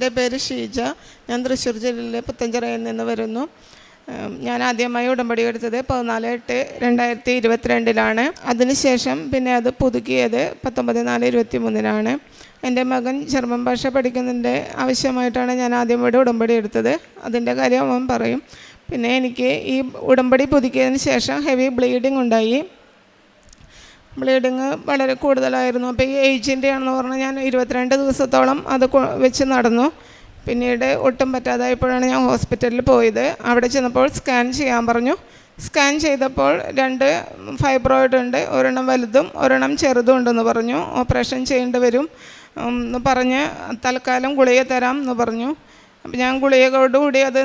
എൻ്റെ പേര് ഷീജ. ഞാൻ തൃശ്ശൂർ ജില്ലയിലെ പുത്തഞ്ചിറയിൽ നിന്ന് വരുന്നു. ഞാൻ ആദ്യമായി ഉടമ്പടി എടുത്തത് 14/8/2022 അതിനുശേഷം പിന്നെ അത് പുതുക്കിയത് 19/4/23 എൻ്റെ മകൻ ജർമ്മൻ ഭാഷ പഠിക്കുന്നതിൻ്റെ ആവശ്യമായിട്ടാണ് ഞാൻ ആദ്യം ഇവിടെ ഉടമ്പടി എടുത്തത്. അതിൻ്റെ കാര്യം അവൻ പറയും. പിന്നെ എനിക്ക് ഈ ഉടമ്പടി പുതുക്കിയതിന് ശേഷം ഹെവി ബ്ലീഡിങ് ഉണ്ടായി. ബ്ലീഡിങ് വളരെ കൂടുതലായിരുന്നു. അപ്പോൾ ഈ ഏജിൻ്റെ ആണെന്ന് പറഞ്ഞാൽ ഞാൻ 22 ദിവസത്തോളം അത് വെച്ച് നടന്നു. പിന്നീട് ഒട്ടും പറ്റാതായപ്പോഴാണ് ഞാൻ ഹോസ്പിറ്റലിൽ പോയത്. അവിടെ ചെന്നപ്പോൾ സ്കാൻ ചെയ്യാൻ പറഞ്ഞു. സ്കാൻ ചെയ്തപ്പോൾ 2 ഫൈബ്രോയിഡ് ഉണ്ട്, ഒരെണ്ണം വലുതും ഒരെണ്ണം ചെറുതും ഉണ്ടെന്ന് പറഞ്ഞു. ഓപ്പറേഷൻ ചെയ്യേണ്ടി വരും എന്ന് പറഞ്ഞ് തൽക്കാലം ഗുളിക തരാം എന്ന് പറഞ്ഞു. അപ്പം ഞാൻ ഗുളികയോടുകൂടി അത്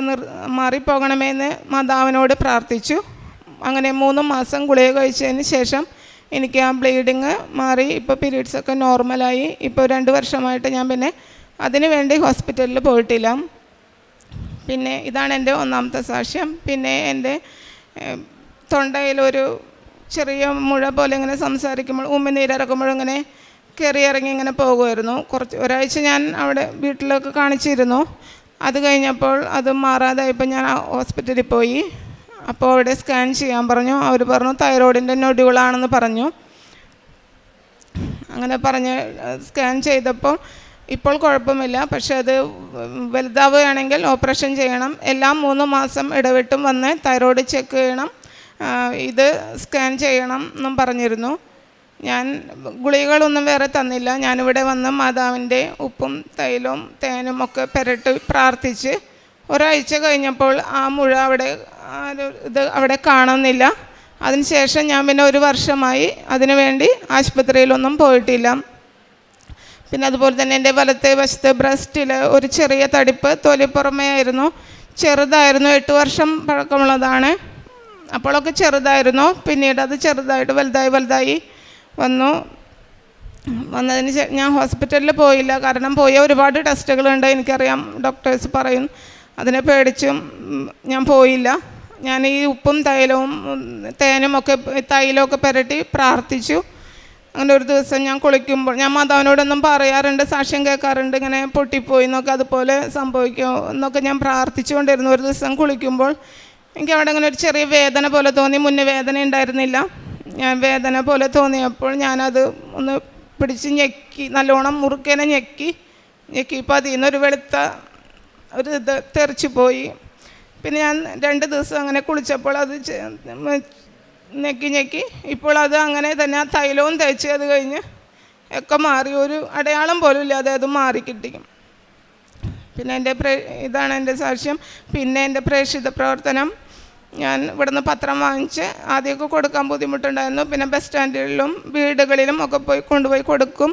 മാറിപ്പോകണമെന്ന് മാതാവിനോട് പ്രാർത്ഥിച്ചു. അങ്ങനെ 3 മാസം ഗുളിക കഴിച്ചതിന് ശേഷം എനിക്ക് ആ ബ്ലീഡിങ് മാറി. ഇപ്പോൾ പീരീഡ്സൊക്കെ നോർമലായി. ഇപ്പോൾ 2 വർഷമായിട്ട് ഞാൻ പിന്നെ അതിനു വേണ്ടി ഹോസ്പിറ്റലിൽ പോയിട്ടില്ല. പിന്നെ ഇതാണ് എൻ്റെ 1ാമത്തെ സാക്ഷ്യം. പിന്നെ എൻ്റെ തൊണ്ടയിലൊരു ചെറിയ മുഴ പോലെ ഇങ്ങനെ സംസാരിക്കുമ്പോൾ ഉമിനീരിറക്കുമ്പോഴും ഇങ്ങനെ കയറി ഇറങ്ങി ഇങ്ങനെ പോകുമായിരുന്നു. ഒരാഴ്ച ഞാൻ അവിടെ വീട്ടിലൊക്കെ കാണിച്ചിരുന്നു. അത് കഴിഞ്ഞപ്പോൾ അത് മാറാതായപ്പോൾ ഞാൻ ഹോസ്പിറ്റലിൽ പോയി. അപ്പോൾ അവിടെ സ്കാൻ ചെയ്യാൻ പറഞ്ഞു. അവർ പറഞ്ഞു തൈറോയിഡിൻ്റെ നൊഡ്യൂളാണെന്ന് പറഞ്ഞു. അങ്ങനെ പറഞ്ഞ് സ്കാൻ ചെയ്തപ്പോൾ ഇപ്പോൾ കുഴപ്പമില്ല, പക്ഷെ അത് വലുതാവുകയാണെങ്കിൽ ഓപ്പറേഷൻ ചെയ്യണം. എല്ലാം 3 മാസം ഇടവിട്ടും വന്ന് തൈറോയിഡ് ചെക്ക് ചെയ്യണം, ഇത് സ്കാൻ ചെയ്യണം എന്നും പറഞ്ഞിരുന്നു. ഞാൻ ഗുളികകളൊന്നും വേറെ തന്നില്ല. ഞാനിവിടെ വന്ന് മാതാവിൻ്റെ ഉപ്പും തൈലവും തേനും ഒക്കെ പുരട്ടി പ്രാർത്ഥിച്ച് ഒരാഴ്ച കഴിഞ്ഞപ്പോൾ ആ മുഴ അവിടെ കാണുന്നില്ല. അതിനുശേഷം ഞാൻ പിന്നെ 1 വർഷമായി അതിനു വേണ്ടി ആശുപത്രിയിലൊന്നും പോയിട്ടില്ല. പിന്നെ അതുപോലെ തന്നെ എൻ്റെ വലത്തെ വശത്ത് ബ്രസ്റ്റിൽ ഒരു ചെറിയ തടിപ്പ്, തൊലിപ്പുറമേ ആയിരുന്നു, ചെറുതായിരുന്നു. 8 വർഷം പഴക്കമുള്ളതാണ്. അപ്പോഴൊക്കെ ചെറുതായിരുന്നു. പിന്നീട് അത് ചെറുതായിട്ട് വലുതായി വന്നതിന് ഞാൻ ഹോസ്പിറ്റലിൽ പോയില്ല. കാരണം പോയ ഒരുപാട് ടെസ്റ്റുകളുണ്ട്, എനിക്കറിയാം, ഡോക്ടേഴ്സ് പറയും. അതിനെ പേടിച്ചും ഞാൻ പോയില്ല. ഞാൻ ഈ ഉപ്പും തൈലവും തേനും ഒക്കെ തൈലമൊക്കെ പുരട്ടി പ്രാർത്ഥിച്ചു. അങ്ങനെ ഒരു ദിവസം ഞാൻ കുളിക്കുമ്പോൾ ഞാൻ മാതാവിനോടൊന്നും പറയാറുണ്ട്, സാക്ഷ്യം കേൾക്കാറുണ്ട്, ഇങ്ങനെ പൊട്ടിപ്പോയി എന്നൊക്കെ, അതുപോലെ സംഭവിക്കുമോ എന്നൊക്കെ ഞാൻ പ്രാർത്ഥിച്ചുകൊണ്ടിരുന്നു. ഒരു ദിവസം കുളിക്കുമ്പോൾ എനിക്ക് അവിടെ ഇങ്ങനെ ഒരു ചെറിയ വേദന പോലെ തോന്നി. മുന്നേ വേദന ഉണ്ടായിരുന്നില്ല. ഞാൻ വേദന പോലെ തോന്നിയപ്പോൾ ഞാനത് ഒന്ന് പിടിച്ച് ഞെക്കി, നല്ലോണം മുറുക്കേനെ ഞെക്കിയപ്പോൾ അതിൽ നിന്നൊരു വെളുത്ത ഒരു ഇത് തെറിച്ചു പോയി. പിന്നെ ഞാൻ 2 ദിവസം അങ്ങനെ കുളിച്ചപ്പോൾ അത് ഞെക്കി ഇപ്പോൾ അത് അങ്ങനെ തന്നെ ആ തൈലവും തേച്ച് അത് കഴിഞ്ഞ് ഒക്കെ മാറി. ഒരു അടയാളം പോലും ഇല്ലാതെ അത് മാറിക്കിട്ടി. പിന്നെ ഇതാണ് എൻ്റെ സാക്ഷ്യം. പിന്നെ എൻ്റെ പ്രേക്ഷിത പ്രവർത്തനം, ഞാൻ ഇവിടുന്ന് പത്രം വാങ്ങിച്ച് ആദ്യമൊക്കെ കൊടുക്കാൻ ബുദ്ധിമുട്ടുണ്ടായിരുന്നു. പിന്നെ ബസ് സ്റ്റാൻഡുകളിലും വീടുകളിലും ഒക്കെ കൊണ്ടുപോയി കൊടുക്കും.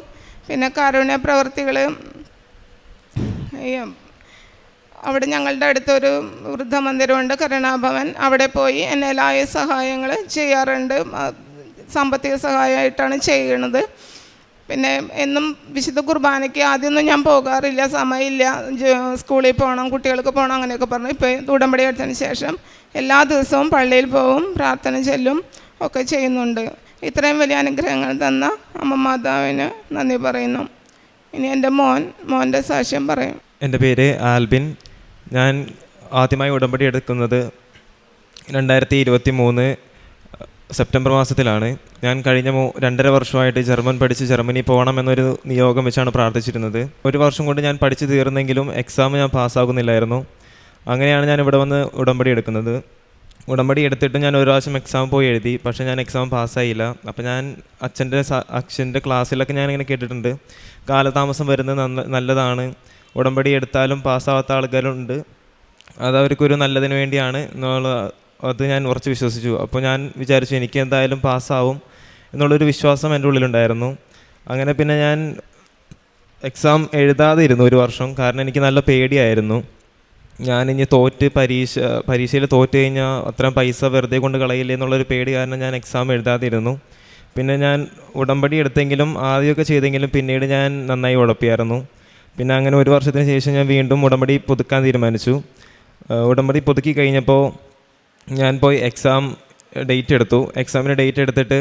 പിന്നെ കാരുണ്യ പ്രവർത്തികൾ, അവിടെ ഞങ്ങളുടെ അടുത്തൊരു വൃദ്ധമന്ദിരമുണ്ട്, കരുണാഭവൻ, അവിടെ പോയി എന്നേലായ സഹായങ്ങൾ ചെയ്യാറുണ്ട്. സാമ്പത്തിക സഹായമായിട്ടാണ് ചെയ്യണത്. പിന്നെ എന്നും വിശുദ്ധ കുർബാനയ്ക്ക് ആദ്യമൊന്നും ഞാൻ പോകാറില്ല, സമയമില്ല, സ്കൂളിൽ പോകണം, കുട്ടികൾക്ക് പോകണം, അങ്ങനെയൊക്കെ പറഞ്ഞു. ഇപ്പോൾ ഉടമ്പടി എടുത്തതിന് ശേഷം എല്ലാ ദിവസവും പള്ളിയിൽ പോവും, പ്രാർത്ഥന ചെല്ലും ഒക്കെ ചെയ്യുന്നുണ്ട്. ഇത്രയും വലിയ അനുഗ്രഹങ്ങൾ തന്ന അമ്മ മാതാവിന് നന്ദി പറയുന്നു. ഇനി എൻ്റെ മോൻ്റെ സാക്ഷ്യം പറയും. എൻ്റെ പേര് ആൽബിൻ. ഞാൻ ആദ്യമായി ഉടമ്പടി എടുക്കുന്നത് 2023 സെപ്റ്റംബർ മാസത്തിലാണ്. ഞാൻ കഴിഞ്ഞ 2.5 വർഷമായിട്ട് ജർമ്മൻ പഠിച്ച് ജർമ്മനി പോകണം എന്നൊരു നിയോഗം വെച്ചാണ് പ്രാർത്ഥിച്ചിരുന്നത്. 1 വർഷം കൊണ്ട് ഞാൻ പഠിച്ചു തീർന്നെങ്കിലും എക്സാം ഞാൻ പാസ്സാകുന്നില്ലായിരുന്നു. അങ്ങനെയാണ് ഞാൻ ഇവിടെ വന്ന് ഉടമ്പടി എടുക്കുന്നത്. ഉടമ്പടി എടുത്തിട്ട് ഞാൻ 1 പ്രാവശ്യം എക്സാം പോയി എഴുതി, പക്ഷേ ഞാൻ എക്സാം പാസ്സായില്ല. അപ്പോൾ ഞാൻ അച്ഛൻ്റെ ക്ലാസ്സിലൊക്കെ ഞാനിങ്ങനെ കേട്ടിട്ടുണ്ട്, കാലതാമസം വരുന്നത് നല്ലതാണ്, ഉടമ്പടി എടുത്താലും പാസ്സാവാത്ത ആൾക്കാരുണ്ട്, അത് അവർക്കൊരു നല്ലതിന് വേണ്ടിയാണ് അത് ഞാൻ ഉറച്ച് വിശ്വസിച്ചു. അപ്പോൾ ഞാൻ വിചാരിച്ചു എനിക്ക് എന്തായാലും പാസ്സാവും എന്നുള്ളൊരു വിശ്വാസം എൻ്റെ ഉള്ളിലുണ്ടായിരുന്നു. അങ്ങനെ പിന്നെ ഞാൻ എക്സാം എഴുതാതെ ഇരുന്നു 1 വർഷം. കാരണം എനിക്ക് നല്ല പേടിയായിരുന്നു. ഞാനിനി പരീക്ഷയിൽ തോറ്റ് കഴിഞ്ഞാൽ അത്രയും പൈസ വെറുതെ കൊണ്ട് കളയില്ലേ എന്നുള്ളൊരു പേടി കാരണം ഞാൻ എക്സാം എഴുതാതെ ഇരുന്നു. പിന്നെ ഞാൻ ഉടമ്പടി എടുത്തെങ്കിലും ആദ്യമൊക്കെ ചെയ്തെങ്കിലും പിന്നീട് ഞാൻ നന്നായി ഉഴപ്പിയായിരുന്നു. പിന്നെ അങ്ങനെ 1 വർഷത്തിന് ശേഷം ഞാൻ വീണ്ടും ഉടമ്പടി പുതുക്കാൻ തീരുമാനിച്ചു. ഉടമ്പടി പുതുക്കി കഴിഞ്ഞപ്പോൾ ഞാൻ പോയി എക്സാം ഡേറ്റ് എടുത്തു. എക്സാമിന് ഡേറ്റ് എടുത്തിട്ട്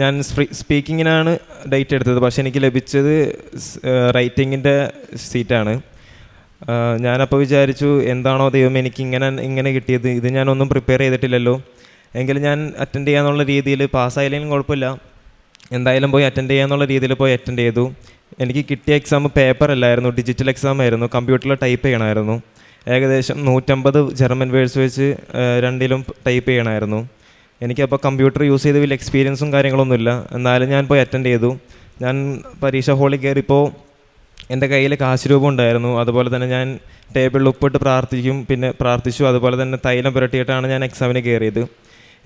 ഞാൻ സ്പീക്കിങ്ങിനാണ് ഡേറ്റ് എടുത്തത്, പക്ഷേ എനിക്ക് ലഭിച്ചത് റൈറ്റിങ്ങിൻ്റെ സീറ്റാണ്. ഞാനപ്പോൾ വിചാരിച്ചു, എന്താണോ ദൈവം എനിക്ക് ഇങ്ങനെ കിട്ടിയത്, ഇത് ഞാനൊന്നും പ്രിപ്പയർ ചെയ്തിട്ടില്ലല്ലോ, എങ്കിലും ഞാൻ അറ്റൻഡ് ചെയ്യാന്നുള്ള രീതിയിൽ, പാസ്സായില്ലെങ്കിലും കുഴപ്പമില്ല, എന്തായാലും പോയി അറ്റൻഡ് ചെയ്യാന്നുള്ള രീതിയിൽ പോയി അറ്റൻഡ് ചെയ്തു. എനിക്ക് കിട്ടിയ എക്സാം പേപ്പർ അല്ലായിരുന്നു, ഡിജിറ്റൽ എക്സാം ആയിരുന്നു, കമ്പ്യൂട്ടറിൽ ടൈപ്പ് ചെയ്യണമായിരുന്നു. ഏകദേശം 150 ജർമ്മൻ വേർഡ്സ് വെച്ച് രണ്ടിലും ടൈപ്പ് ചെയ്യണമായിരുന്നു. എനിക്കപ്പോൾ കമ്പ്യൂട്ടർ യൂസ് ചെയ്ത് വലിയ എക്സ്പീരിയൻസും കാര്യങ്ങളൊന്നുമില്ല, എന്നാലും ഞാൻ പോയി അറ്റൻഡ് ചെയ്തു. ഞാൻ പരീക്ഷ ഹാളിൽ കയറിയപ്പോൾ എൻ്റെ കയ്യിൽ കാശ് രൂപം ഉണ്ടായിരുന്നു. അതുപോലെ തന്നെ ഞാൻ ടേബിളിൽ ഉപ്പിട്ട് പ്രാർത്ഥിച്ചു. അതുപോലെ തന്നെ തൈലം പുരട്ടിയിട്ടാണ് ഞാൻ എക്സാമിന് കയറിയത്.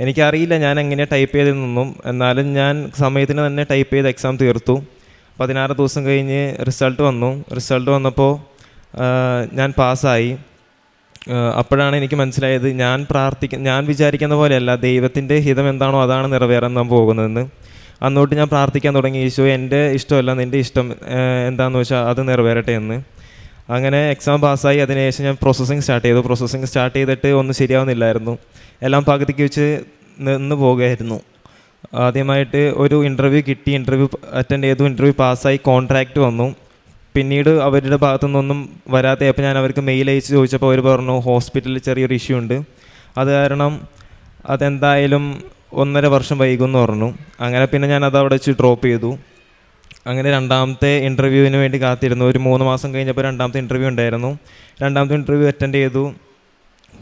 എനിക്കറിയില്ല ഞാൻ എങ്ങനെയാണ് ടൈപ്പ് ചെയ്തതെന്നൊന്നും, എന്നാലും ഞാൻ സമയത്തിന് തന്നെ ടൈപ്പ് ചെയ്ത് എക്സാം തീർത്തു. 16 ദിവസം കഴിഞ്ഞ് റിസൾട്ട് വന്നപ്പോൾ ഞാൻ പാസ്സായി. അപ്പോഴാണ് എനിക്ക് മനസ്സിലായത്, ഞാൻ വിചാരിക്കുന്ന പോലെയല്ല, ദൈവത്തിൻ്റെ ഹിതം എന്താണോ അതാണ് നിറവേറാൻ നാം പോകുന്നതെന്ന്. അന്നോട്ട് ഞാൻ പ്രാർത്ഥിക്കാൻ തുടങ്ങി, ഈശോ എൻ്റെ ഇഷ്ടമല്ല നിൻ്റെ ഇഷ്ടം എന്താണെന്ന് വെച്ചാൽ അത് നിറവേറട്ടെ എന്ന്. അങ്ങനെ എക്സാം പാസ്സായി. അതിനുശേഷം ഞാൻ പ്രോസസ്സിങ് സ്റ്റാർട്ട് ചെയ്തിട്ട് ഒന്നും ശരിയാവുന്നില്ലായിരുന്നു. എല്ലാം പകുതിക്ക് വെച്ച് നിന്ന് പോകുമായിരുന്നു. ആദ്യമായിട്ട് ഒരു ഇൻ്റർവ്യൂ കിട്ടി, ഇൻ്റർവ്യൂ അറ്റൻഡ് ചെയ്തു, ഇൻ്റർവ്യൂ പാസ്സായി, കോൺട്രാക്റ്റ് വന്നു. പിന്നീട് അവരുടെ ഭാഗത്തുനിന്നൊന്നും വരാതെയപ്പോൾ ഞാൻ അവർക്ക് മെയിൽ അയച്ച് ചോദിച്ചപ്പോൾ അവർ പറഞ്ഞു ഹോസ്പിറ്റലിൽ ചെറിയൊരു ഇഷ്യൂ ഉണ്ട്, അത് കാരണം അതെന്തായാലും 1.5 വർഷം വൈകുമെന്ന് പറഞ്ഞു. അങ്ങനെ പിന്നെ ഞാൻ അതവിടെ വെച്ച് ഡ്രോപ്പ് ചെയ്തു. അങ്ങനെ രണ്ടാമത്തെ ഇൻ്റർവ്യൂവിന് വേണ്ടി കാത്തിരുന്നു. ഒരു 3 മാസം കഴിഞ്ഞപ്പോൾ രണ്ടാമത്തെ ഇൻ്റർവ്യൂ ഉണ്ടായിരുന്നു. രണ്ടാമത്തെ ഇൻ്റർവ്യൂ അറ്റൻഡ് ചെയ്തു.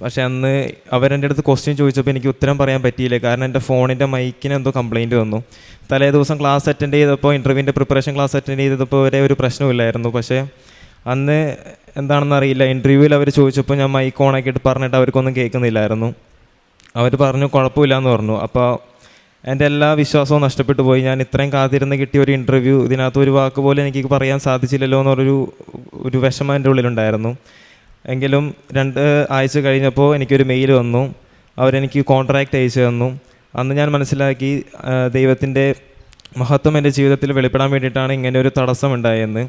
പക്ഷേ അന്ന് അവരെൻ്റെ അടുത്ത് ക്വസ്റ്റ്യൻ ചോദിച്ചപ്പോൾ എനിക്ക് ഉത്തരം പറയാൻ പറ്റിയില്ല, കാരണം എൻ്റെ ഫോണിൻ്റെ മൈക്കിന് എന്തോ കംപ്ലയിൻറ്റ് വന്നു. തലേ ദിവസം ക്ലാസ് അറ്റൻഡ് ചെയ്തപ്പോൾ, ഇൻ്റർവ്യൂവിൻ്റെ പ്രിപ്പറേഷൻ ക്ലാസ് അറ്റൻഡ് ചെയ്തപ്പോൾ വരെ ഒരു പ്രശ്നമില്ലായിരുന്നു. പക്ഷേ അന്ന് എന്താണെന്ന് അറിയില്ല, ഇൻ്റർവ്യൂവിൽ അവർ ചോദിച്ചപ്പോൾ ഞാൻ മൈക്ക് ഓണാക്കിയിട്ട് പറഞ്ഞിട്ട് അവർക്കൊന്നും കേൾക്കുന്നില്ലായിരുന്നു. അവർ പറഞ്ഞു കുഴപ്പമില്ലയെന്ന് പറഞ്ഞു. അപ്പോൾ എൻ്റെ എല്ലാ വിശ്വാസവും നഷ്ടപ്പെട്ടു പോയി. ഞാൻ ഇത്രയും കാത്തിരുന്ന് കിട്ടിയ ഒരു ഇൻ്റർവ്യൂ, ഇതിനകത്ത് ഒരു വാക്ക് പോലും എനിക്ക് പറയാൻ സാധിച്ചില്ലല്ലോ എന്നൊരു വിഷമം എൻ്റെ ഉള്ളിലുണ്ടായിരുന്നു. എങ്കിലും 2 ആഴ്ച കഴിഞ്ഞപ്പോൾ എനിക്കൊരു മെയിൽ വന്നു. അവരെനിക്ക് കോൺട്രാക്റ്റ് അയച്ചു തന്നു. അന്ന് ഞാൻ മനസ്സിലാക്കി ദൈവത്തിൻ്റെ മഹത്വം എൻ്റെ ജീവിതത്തിൽ വെളിപ്പെടാൻ വേണ്ടിയിട്ടാണ് ഇങ്ങനെ ഒരു തടസ്സം ഉണ്ടായെന്ന്.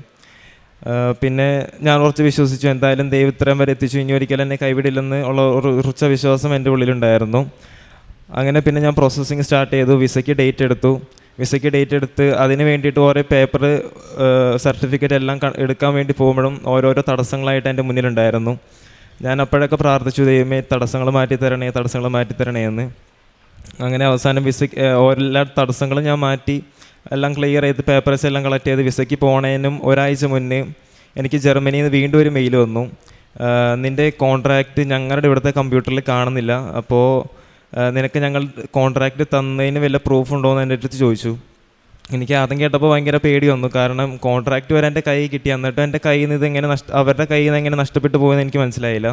പിന്നെ ഞാൻ കുറച്ച് വിശ്വസിച്ചു, എന്തായാലും ദൈവം ഇത്രയും വരെ എത്തിച്ചു, ഇനി ഒരിക്കലും എന്നെ കൈവിടില്ലെന്ന് ഉള്ള ഒരു ഉറച്ച വിശ്വാസം എൻ്റെ ഉള്ളിലുണ്ടായിരുന്നു. അങ്ങനെ പിന്നെ ഞാൻ പ്രോസസ്സിങ് സ്റ്റാർട്ട് ചെയ്തു. വിസയ്ക്ക് ഡേറ്റ് എടുത്ത് അതിന് വേണ്ടിയിട്ട് ഓരോ പേപ്പർ, സർട്ടിഫിക്കറ്റ് എല്ലാം എടുക്കാൻ വേണ്ടി പോകുമ്പോഴും ഓരോരോ തടസ്സങ്ങളായിട്ട് എൻ്റെ മുന്നിലുണ്ടായിരുന്നു. ഞാൻ അപ്പോഴൊക്കെ പ്രാർത്ഥിച്ചു, ദൈവമേ തടസ്സങ്ങൾ മാറ്റിത്തരണേ എന്ന്. അങ്ങനെ അവസാനം എല്ലാ തടസ്സങ്ങളും ഞാൻ മാറ്റി എല്ലാം ക്ലിയർ ചെയ്ത് പേപ്പേഴ്സ് എല്ലാം കളക്ട് ചെയ്ത് വിസയ്ക്ക് പോണതിനും ഒരാഴ്ച മുന്നേ എനിക്ക് ജർമ്മനിയിൽ നിന്ന് വീണ്ടും ഒരു മെയിൽ വന്നു. നിൻ്റെ കോൺട്രാക്റ്റ് ഞങ്ങളുടെ ഇവിടുത്തെ കമ്പ്യൂട്ടറിൽ കാണുന്നില്ല, അപ്പോൾ നിനക്ക് ഞങ്ങൾ കോൺട്രാക്റ്റ് തന്നതിന് വല്ല പ്രൂഫ് ഉണ്ടോ എന്ന് എൻ്റെ അടുത്ത് ചോദിച്ചു. എനിക്ക് ആദ്യം കേട്ടപ്പോൾ ഭയങ്കര പേടി വന്നു, കാരണം കോൺട്രാക്റ്റ് വരെ എൻ്റെ കയ്യിൽ കിട്ടി, എന്നിട്ട് എൻ്റെ കയ്യിൽ നിന്ന് അവരുടെ കയ്യിൽ നിന്ന് എങ്ങനെ നഷ്ടപ്പെട്ടു പോകുമെന്ന് എനിക്ക് മനസ്സിലായില്ല.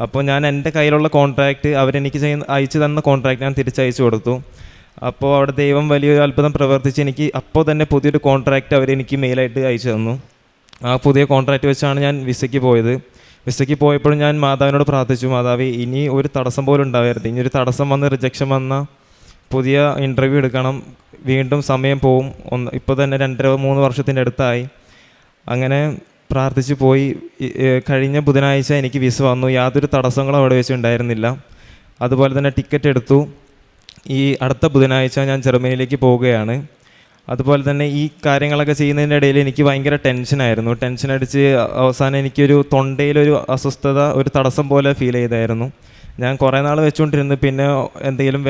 അപ്പോൾ ഞാൻ എൻ്റെ കയ്യിലുള്ള കോൺട്രാക്റ്റ്, അവരെനിക്ക് അയച്ചു തന്ന കോൺട്രാക്റ്റ് ഞാൻ തിരിച്ചയച്ചു കൊടുത്തു. അപ്പോൾ അവിടെ ദൈവം വലിയൊരു അത്ഭുതം പ്രവർത്തിച്ച് എനിക്ക് അപ്പോൾ തന്നെ പുതിയൊരു കോൺട്രാക്റ്റ് അവരെനിക്ക് മെയിലായിട്ട് അയച്ചു തന്നു. ആ പുതിയ കോൺട്രാക്റ്റ് വെച്ചാണ് ഞാൻ വിസയ്ക്ക് പോയത്. വിസയ്ക്ക് പോയപ്പോഴും ഞാൻ മാതാവിനോട് പ്രാർത്ഥിച്ചു, മാതാവേ ഇനി ഒരു തടസ്സം പോലും ഉണ്ടാവരുത്, ഇനി ഒരു തടസ്സം വന്ന് റിജക്ഷൻ വന്ന പുതിയ ഇൻ്റർവ്യൂ എടുക്കണം, വീണ്ടും സമയം പോവും, ഇപ്പോൾ തന്നെ 2-3 വർഷത്തിൻ്റെ അടുത്തായി. അങ്ങനെ പ്രാർത്ഥിച്ച് പോയി. കഴിഞ്ഞ ബുധനാഴ്ച എനിക്ക് വിസ വന്നു. യാതൊരു തടസ്സങ്ങളും അവിടെ വെച്ച് ഉണ്ടായിരുന്നില്ല. അതുപോലെ തന്നെ ടിക്കറ്റ് എടുത്തു. ഈ അടുത്ത ബുധനാഴ്ച ഞാൻ ജർമ്മനിയിലേക്ക് പോവുകയാണ്. അതുപോലെ തന്നെ ഈ കാര്യങ്ങളൊക്കെ ചെയ്യുന്നതിൻ്റെ ഇടയിൽ എനിക്ക് ഭയങ്കര ടെൻഷൻ അടിച്ച് അവസാനം എനിക്കൊരു തൊണ്ടയിലൊരു അസ്വസ്ഥത, ഒരു തടസ്സം പോലെ ഫീൽ ചെയ്തായിരുന്നു. ഞാൻ കുറേ നാൾ വെച്ചുകൊണ്ടിരുന്നു. പിന്നെ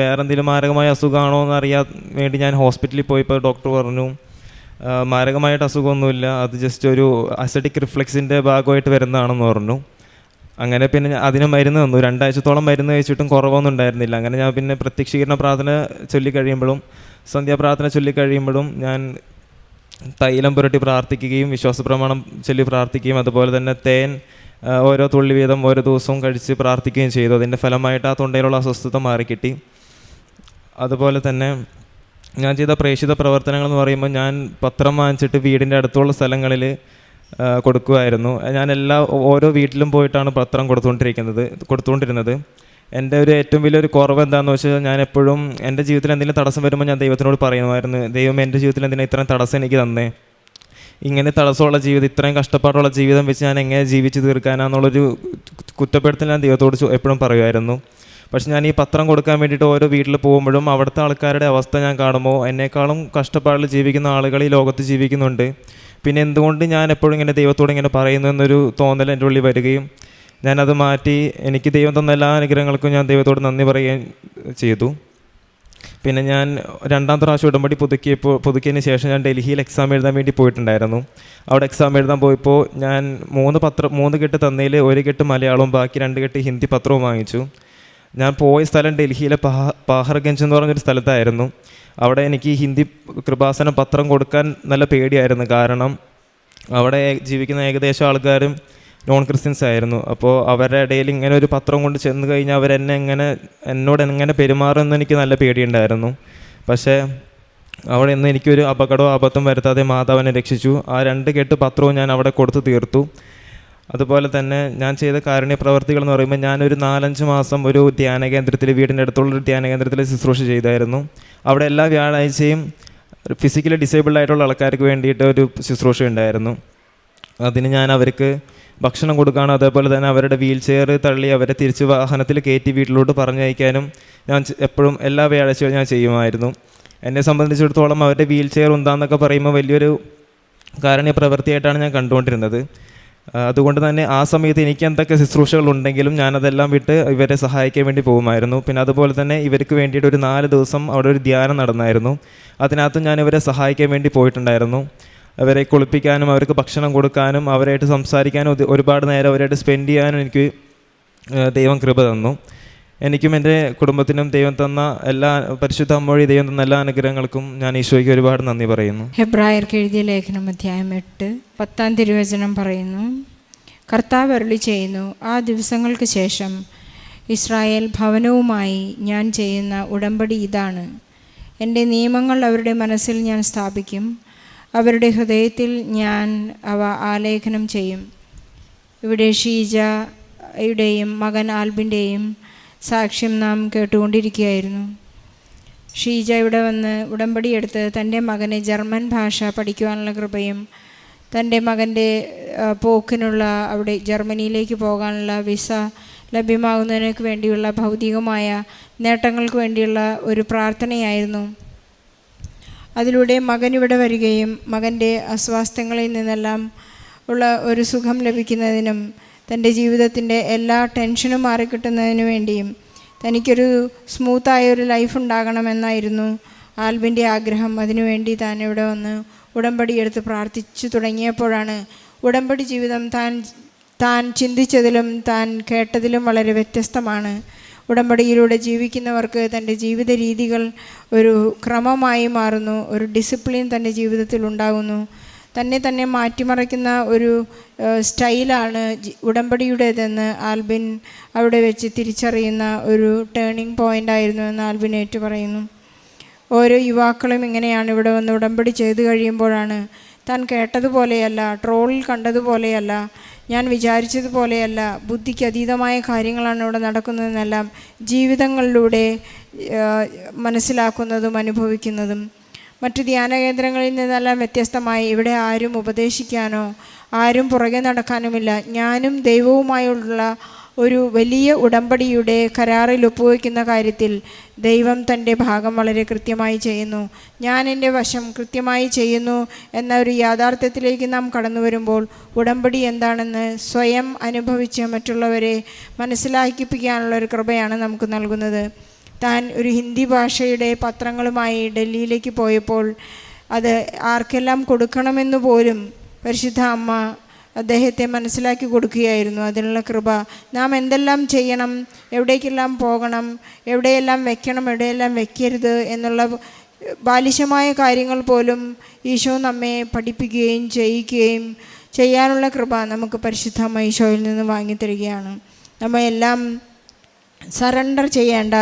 വേറെ എന്തെങ്കിലും മാരകമായ അസുഖമാണോ എന്ന് അറിയാൻ വേണ്ടി ഞാൻ ഹോസ്പിറ്റലിൽ പോയപ്പോൾ ഡോക്ടർ പറഞ്ഞു മാരകമായിട്ട് അസുഖമൊന്നുമില്ല, അത് ജസ്റ്റ് ഒരു അസിഡിക് റിഫ്ലക്സിൻ്റെ ഭാഗമായിട്ട് വരുന്നതാണെന്ന് പറഞ്ഞു. അങ്ങനെ പിന്നെ അതിന് മരുന്ന് തന്നു. 2 ആഴ്ചത്തോളം മരുന്ന് കഴിച്ചിട്ടും കുറവൊന്നും ഉണ്ടായിരുന്നില്ല. അങ്ങനെ ഞാൻ പിന്നെ പ്രത്യക്ഷീകരണ പ്രാർത്ഥന ചൊല്ലിക്കഴിയുമ്പോഴും സന്ധ്യാപ്രാർത്ഥന ചൊല്ലിക്കഴിയുമ്പോഴും ഞാൻ തൈലം പുരട്ടി പ്രാർത്ഥിക്കുകയും വിശ്വാസപ്രമാണം ചൊല്ലി പ്രാർത്ഥിക്കുകയും അതുപോലെ തന്നെ തേൻ ഓരോ തുള്ളി വീതം ഓരോ ദിവസവും കഴിച്ച് പ്രാർത്ഥിക്കുകയും ചെയ്തു. അതിൻ്റെ ഫലമായിട്ട് ആ തൊണ്ടയിലുള്ള അസ്വസ്ഥത മാറിക്കിട്ടി. അതുപോലെ തന്നെ ഞാൻ ചെയ്ത പ്രേക്ഷിത പ്രവർത്തനങ്ങൾ എന്ന് പറയുമ്പോൾ, ഞാൻ പത്രം വാങ്ങിച്ചിട്ട് വീടിൻ്റെ അടുത്തുള്ള സ്ഥലങ്ങളിൽ കൊടുക്കുമായിരുന്നു. ഞാൻ ഓരോ വീട്ടിലും പോയിട്ടാണ് പത്രം കൊടുത്തുകൊണ്ടിരുന്നത്. എൻ്റെ ഏറ്റവും വലിയൊരു കുറവ് എന്താണെന്ന് വെച്ചാൽ, ഞാൻ എപ്പോഴും എൻ്റെ ജീവിതത്തിൽ എന്തെങ്കിലും തടസ്സം വരുമ്പോൾ ഞാൻ ദൈവത്തിനോട് പറയുമായിരുന്നു, ദൈവം എൻ്റെ ജീവിതത്തിൽ എന്തിനാണ് ഇത്രയും തടസ്സം എനിക്ക് തന്നേ, ഇങ്ങനെ തടസ്സമുള്ള ജീവിതം, ഇത്രയും കഷ്ടപ്പാടുള്ള ജീവിതം വെച്ച് ഞാൻ എങ്ങനെ ജീവിച്ച് തീർക്കാനാന്നുള്ളൊരു കുറ്റപ്പെടുത്തൽ ഞാൻ ദൈവത്തോട് എപ്പോഴും പറയുമായിരുന്നു. പക്ഷെ ഞാൻ ഈ പത്രം കൊടുക്കാൻ വേണ്ടിയിട്ട് ഓരോ വീട്ടിൽ പോകുമ്പോഴും അവിടുത്തെ ആൾക്കാരുടെ അവസ്ഥ ഞാൻ കാണുമ്പോൾ, എന്നെക്കാളും കഷ്ടപ്പാടിൽ ജീവിക്കുന്ന ആളുകൾ ഈ ലോകത്ത് ജീവിക്കുന്നുണ്ട്. പിന്നെ എന്തുകൊണ്ട് ഞാൻ എപ്പോഴും ഇങ്ങനെ ദൈവത്തോട് ഇങ്ങനെ പറയുന്നു എന്നൊരു തോന്നൽ എൻ്റെ ഉള്ളിൽ വരികയും ഞാനത് മാറ്റി എനിക്ക് ദൈവം തന്ന എല്ലാ അനുഗ്രഹങ്ങൾക്കും ഞാൻ ദൈവത്തോട് നന്ദി പറയുകയും ചെയ്തു. പിന്നെ ഞാൻ രണ്ടാമത്തെ പ്രാവശ്യം ഉടമ്പടി പുതുക്കിയതിന് ശേഷം ഞാൻ ഡൽഹിയിൽ എക്സാം എഴുതാൻ വേണ്ടി പോയിട്ടുണ്ടായിരുന്നു. അവിടെ എക്സാം എഴുതാൻ പോയപ്പോൾ ഞാൻ 3 കെട്ട് തന്നതിൽ 1 കെട്ട് മലയാളവും ബാക്കി 2 കെട്ട് ഹിന്ദി പത്രവും വാങ്ങിച്ചു. ഞാൻ പോയ സ്ഥലം ഡൽഹിയിലെ പാഹർഗഞ്ച് എന്ന് പറഞ്ഞൊരു സ്ഥലത്തായിരുന്നു. അവിടെ എനിക്ക് ഹിന്ദി കൃപാസന പത്രം കൊടുക്കാൻ നല്ല പേടിയായിരുന്നു. കാരണം അവിടെ ജീവിക്കുന്ന ഏകദേശം ആൾക്കാരും നോൺ ക്രിസ്ത്യൻസ് ആയിരുന്നു. അപ്പോൾ അവരുടെ ഇടയിൽ ഇങ്ങനെ ഒരു പത്രം കൊണ്ട് ചെന്ന് കഴിഞ്ഞാൽ എന്നോട് എങ്ങനെ പെരുമാറുമെന്ന് എനിക്ക് നല്ല പേടിയുണ്ടായിരുന്നു. പക്ഷേ അവിടെ നിന്ന് എനിക്കൊരു അപകടമോ അബദ്ധം വരുത്താതെ മാതാവിനെ രക്ഷിച്ചു. ആ 2 കെട്ട് പത്രവും ഞാൻ അവിടെ കൊടുത്തു തീർത്തു. അതുപോലെ തന്നെ ഞാൻ ചെയ്ത കാരുണ്യ പ്രവർത്തികൾ എന്ന് പറയുമ്പോൾ ഞാനൊരു 4-5 മാസം ഒരു ധ്യാന കേന്ദ്രത്തിൽ, വീടിൻ്റെ അടുത്തുള്ളൊരു ധ്യാന കേന്ദ്രത്തിൽ ശുശ്രൂഷ ചെയ്തായിരുന്നു. അവിടെ എല്ലാ വ്യാഴാഴ്ചയും ഫിസിക്കലി ഡിസേബിൾഡ് ആയിട്ടുള്ള ആൾക്കാർക്ക് വേണ്ടിയിട്ട് ഒരു ശുശ്രൂഷ ഉണ്ടായിരുന്നു. അതിന് ഞാൻ അവർക്ക് ഭക്ഷണം കൊടുക്കാനും അതേപോലെ തന്നെ അവരുടെ വീൽ ചെയർ തള്ളി അവരെ തിരിച്ച് വാഹനത്തിൽ കയറ്റി വീട്ടിലോട്ട് പറഞ്ഞയക്കാനും ഞാൻ എപ്പോഴും എല്ലാ വ്യാഴാഴ്ചയും ഞാൻ ചെയ്യുമായിരുന്നു. എന്നെ സംബന്ധിച്ചിടത്തോളം അവരുടെ വീൽ ചെയർ ഉണ്ടാന്നൊക്കെ പറയുമ്പോൾ വലിയൊരു കാരുണ്യ പ്രവൃത്തിയായിട്ടാണ് ഞാൻ കണ്ടുകൊണ്ടിരുന്നത്. അതുകൊണ്ട് തന്നെ ആ സമയത്ത് എനിക്ക് എന്തൊക്കെ ശുശ്രൂഷകൾ ഉണ്ടെങ്കിലും ഞാനതെല്ലാം വിട്ട് ഇവരെ സഹായിക്കാൻ വേണ്ടി പോകുമായിരുന്നു. പിന്നെ അതുപോലെ തന്നെ ഇവർക്ക് വേണ്ടിയിട്ട് ഒരു 4 ദിവസം അവിടെ ഒരു ധ്യാനം നടന്നായിരുന്നു. അതിനകത്തും ഞാൻ ഇവരെ സഹായിക്കാൻ വേണ്ടി പോയിട്ടുണ്ടായിരുന്നു. അവരെ കുളിപ്പിക്കാനും അവർക്ക് ഭക്ഷണം കൊടുക്കാനും അവരായിട്ട് സംസാരിക്കാനും ഒരുപാട് നേരം അവരായിട്ട് സ്പെൻഡ് ചെയ്യാനും എനിക്ക് ദൈവം കൃപ തന്നു. എനിക്കും എൻ്റെ കുടുംബത്തിനും ദൈവം തന്ന എല്ലാ പരിശുദ്ധ അമ്മ ദൈവം തന്ന എല്ലാ അനുഗ്രഹങ്ങൾക്കും ഞാൻ ഈശോയ്ക്ക് ഒരുപാട് നന്ദി പറയുന്നു. ഹെബ്രായർക്ക് എഴുതിയ ലേഖനം അധ്യായം 8 10 തിരുവചനം പറയുന്നു, കർത്താവ് അരുളി ചെയ്യുന്നു, ആ ദിവസങ്ങൾക്ക് ശേഷം ഇസ്രായേൽ ഭവനവുമായി ഞാൻ ചെയ്യുന്ന ഉടമ്പടി ഇതാണ്. എൻ്റെ നിയമങ്ങൾ അവരുടെ മനസ്സിൽ ഞാൻ സ്ഥാപിക്കും, അവരുടെ ഹൃദയത്തിൽ ഞാൻ അവ ആലേഖനം ചെയ്യും. ഇവിടെ ഷീജയുടെയും മകൻ ആൽബിൻ്റെയും സാക്ഷ്യം നാം കേട്ടുകൊണ്ടിരിക്കുകയായിരുന്നു. ഷീജ ഇവിടെ വന്ന് ഉടമ്പടിയെടുത്ത് തൻ്റെ മകന് ജർമ്മൻ ഭാഷ പഠിക്കുവാനുള്ള കൃപയും തൻ്റെ മകൻ്റെ പോക്കിനുള്ള അവിടെ ജർമ്മനിയിലേക്ക് പോകാനുള്ള വിസ ലഭ്യമാകുന്നതിനൊക്കെ വേണ്ടിയുള്ള ഭൗതികമായ നേട്ടങ്ങൾക്ക് വേണ്ടിയുള്ള ഒരു പ്രാർത്ഥനയായിരുന്നു. അതിലൂടെ മകൻ ഇവിടെ വരികയും മകൻ്റെ അസ്വാസ്ഥ്യങ്ങളിൽ നിന്നെല്ലാം ഉള്ള ഒരു സുഖം ലഭിക്കുന്നതിനും തൻ്റെ ജീവിതത്തിൻ്റെ എല്ലാ ടെൻഷനും മാറിക്കിട്ടുന്നതിനു വേണ്ടിയും തനിക്കൊരു സ്മൂത്തായ ഒരു ലൈഫ് ഉണ്ടാകണമെന്നായിരുന്നു ആൽബിൻ്റെ ആഗ്രഹം. അതിനുവേണ്ടി താൻ ഇവിടെ വന്ന് ഉടമ്പടി എടുത്ത് പ്രാർത്ഥിച്ചു തുടങ്ങിയപ്പോഴാണ് ഉടമ്പടി ജീവിതം താൻ ചിന്തിച്ചതിലും താൻ കേട്ടതിലും വളരെ വ്യത്യസ്തമാണ്. ഉടമ്പടിയിലൂടെ ജീവിക്കുന്നവർക്ക് തൻ്റെ ജീവിത രീതികൾ ഒരു ക്രമമായി മാറുന്നു, ഒരു ഡിസിപ്ലിൻ തൻ്റെ ജീവിതത്തിൽ ഉണ്ടാകുന്നു. തന്നെ മാറ്റിമറിക്കുന്ന ഒരു സ്റ്റൈലാണ് ഉടമ്പടിയുടേതെന്ന് ആൽബിൻ അവിടെ വെച്ച് തിരിച്ചറിയുന്ന ഒരു ടേണിംഗ് പോയിൻ്റ് ആയിരുന്നു എന്ന് ആൽബിൻ ഏറ്റു പറയുന്നു. ഓരോ യുവാക്കളും ഇങ്ങനെയാണ് ഇവിടെ വന്ന് ഉടമ്പടി ചെയ്തു കഴിയുമ്പോഴാണ് താൻ കേട്ടതുപോലെയല്ല, ട്രോളിൽ കണ്ടതുപോലെയല്ല, ഞാൻ വിചാരിച്ചതുപോലെയല്ല, ബുദ്ധിക്ക് അതീതമായ കാര്യങ്ങളാണ് ഇവിടെ നടക്കുന്നതെന്നെല്ലാം ജീവിതങ്ങളിലൂടെ മനസ്സിലാക്കുന്നതും അനുഭവിക്കുന്നതും. മറ്റു ധ്യാന കേന്ദ്രങ്ങളിൽ നിന്നെല്ലാം വ്യത്യസ്തമായി ഇവിടെ ആരും ഉപദേശിക്കാനോ ആരും പുറകെ നടക്കാനുമില്ല. ഞാനും ദൈവവുമായുള്ള ഒരു വലിയ ഉടമ്പടിയുടെ കരാറിൽ ഒപ്പുവയ്ക്കുന്ന കാര്യത്തിൽ ദൈവം തൻ്റെ ഭാഗം വളരെ കൃത്യമായി ചെയ്യുന്നു. ഞാൻ എൻ്റെ വശം കൃത്യമായി ചെയ്യുന്നു എന്ന ഒരു യാഥാർത്ഥ്യത്തിലേക്ക് നാം കടന്നു വരുമ്പോൾ ഉടമ്പടി എന്താണെന്ന് സ്വയം അനുഭവിച്ച് മറ്റുള്ളവരെ മനസ്സിലാക്കിപ്പിക്കാനുള്ള ഒരു കൃപയാണ് നമുക്ക് നൽകുന്നത്. താൻ ഒരു ഹിന്ദി ഭാഷയുടെ പത്രങ്ങളുമായി ഡൽഹിയിലേക്ക് പോയപ്പോൾ അത് ആർക്കെല്ലാം കൊടുക്കണമെന്ന് പോലും പരിശുദ്ധ അമ്മ അദ്ദേഹത്തെ മനസ്സിലാക്കി കൊടുക്കുകയായിരുന്നു. അതിനുള്ള കൃപ, നാം എന്തെല്ലാം ചെയ്യണം, എവിടേക്കെല്ലാം പോകണം, എവിടെയെല്ലാം വെക്കണം, എവിടെയെല്ലാം വെക്കരുത് എന്നുള്ള ബാലിശമായ കാര്യങ്ങൾ പോലും ഈശോ നമ്മെ പഠിപ്പിക്കുകയും ചെയ്യിക്കുകയും ചെയ്യാനുള്ള കൃപ നമുക്ക് പരിശുദ്ധ അമ്മ ഈശോയിൽ നിന്ന് വാങ്ങിത്തരികയാണ്. നമ്മയെല്ലാം സറണ്ടർ ചെയ്യേണ്ട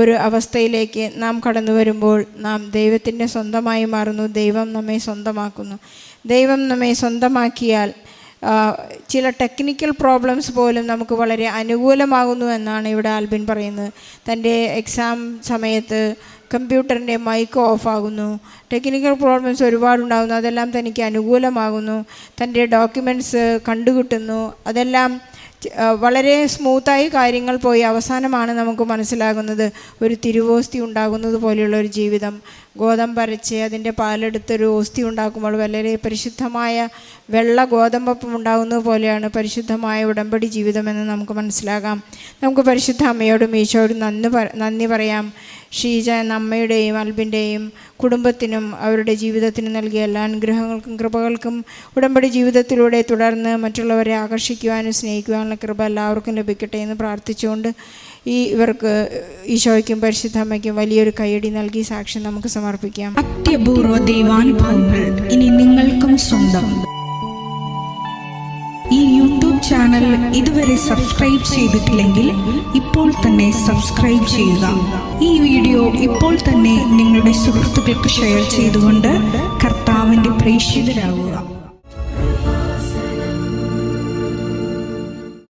ഒരു അവസ്ഥയിലേക്ക് നാം കടന്നു വരുമ്പോൾ നാം ദൈവത്തിൻ്റെ സ്വന്തമായി മാറുന്നു. ദൈവം നമ്മെ സ്വന്തമാക്കുന്നു. ദൈവം നമ്മെ സ്വന്തമാക്കിയാൽ ചില ടെക്നിക്കൽ പ്രോബ്ലംസ് പോലും നമുക്ക് വളരെ അനുകൂലമാകുന്നു എന്നാണ് ഇവിടെ ആൽബിൻ പറയുന്നത്. തൻ്റെ എക്സാം സമയത്ത് കമ്പ്യൂട്ടറിൻ്റെ മൈക്ക് ഓഫാകുന്നു, ടെക്നിക്കൽ പ്രോബ്ലംസ് ഒരുപാടുണ്ടാകുന്നു, അതെല്ലാം തനിക്ക് അനുകൂലമാകുന്നു. തൻ്റെ ഡോക്യുമെൻറ്റ്സ് കണ്ടുകിട്ടുന്നു, അതെല്ലാം വളരെ സ്മൂത്തായി കാര്യങ്ങൾ പോയി അവസാനമാണ് നമുക്ക് മനസ്സിലാകുന്നത് ഒരു തിരുവോസ്തി ഉണ്ടാകുന്നത് പോലെയുള്ള ഒരു ജീവിതം. ഗോതമ്പരച്ച് അതിൻ്റെ പാലെടുത്തൊരു ഓസ്തി ഉണ്ടാക്കുമ്പോൾ വളരെ പരിശുദ്ധമായ വെള്ള ഗോതമ്പപ്പം ഉണ്ടാകുന്നത് പോലെയാണ് പരിശുദ്ധമായ ഉടമ്പടി ജീവിതമെന്ന് നമുക്ക് മനസ്സിലാകാം. നമുക്ക് പരിശുദ്ധ അമ്മയോടും ഈശോയോടും നന്ദി പറയാം. ഷീജ എന്ന അമ്മയുടെയും അൽബിൻ്റെയും കുടുംബത്തിനും അവരുടെ ജീവിതത്തിന് നൽകിയ എല്ലാ അനുഗ്രഹങ്ങൾക്കും കൃപകൾക്കും ഉടമ്പടി ജീവിതത്തിലൂടെ തുടർന്ന് മറ്റുള്ളവരെ ആകർഷിക്കുവാനും സ്നേഹിക്കുവാനുള്ള കൃപ എല്ലാവർക്കും ലഭിക്കട്ടെ എന്ന് പ്രാർത്ഥിച്ചുകൊണ്ട് ഇവർക്ക് ഈശോയ്ക്കും പരിശുദ്ധ അമ്മയ്ക്കും വലിയൊരു കയ്യടി നൽകി സാക്ഷ്യം നമുക്ക് സമർപ്പിക്കാം. അത്യപൂർവ ദൈവാനുഭവങ്ങൾ ഇനി നിങ്ങൾക്കും സ്വന്തം. ഈ യൂട്യൂബ് ചാനൽ ഇതുവരെ സബ്സ്ക്രൈബ് ചെയ്തിട്ടില്ലെങ്കിൽ ഇപ്പോൾ തന്നെ സബ്സ്ക്രൈബ് ചെയ്യുക. ഈ വീഡിയോ ഇപ്പോൾ തന്നെ നിങ്ങളുടെ സുഹൃത്തുക്കൾക്ക് ഷെയർ ചെയ്തുകൊണ്ട് കർത്താവിൻ്റെ പ്രേക്ഷിതരാകുക.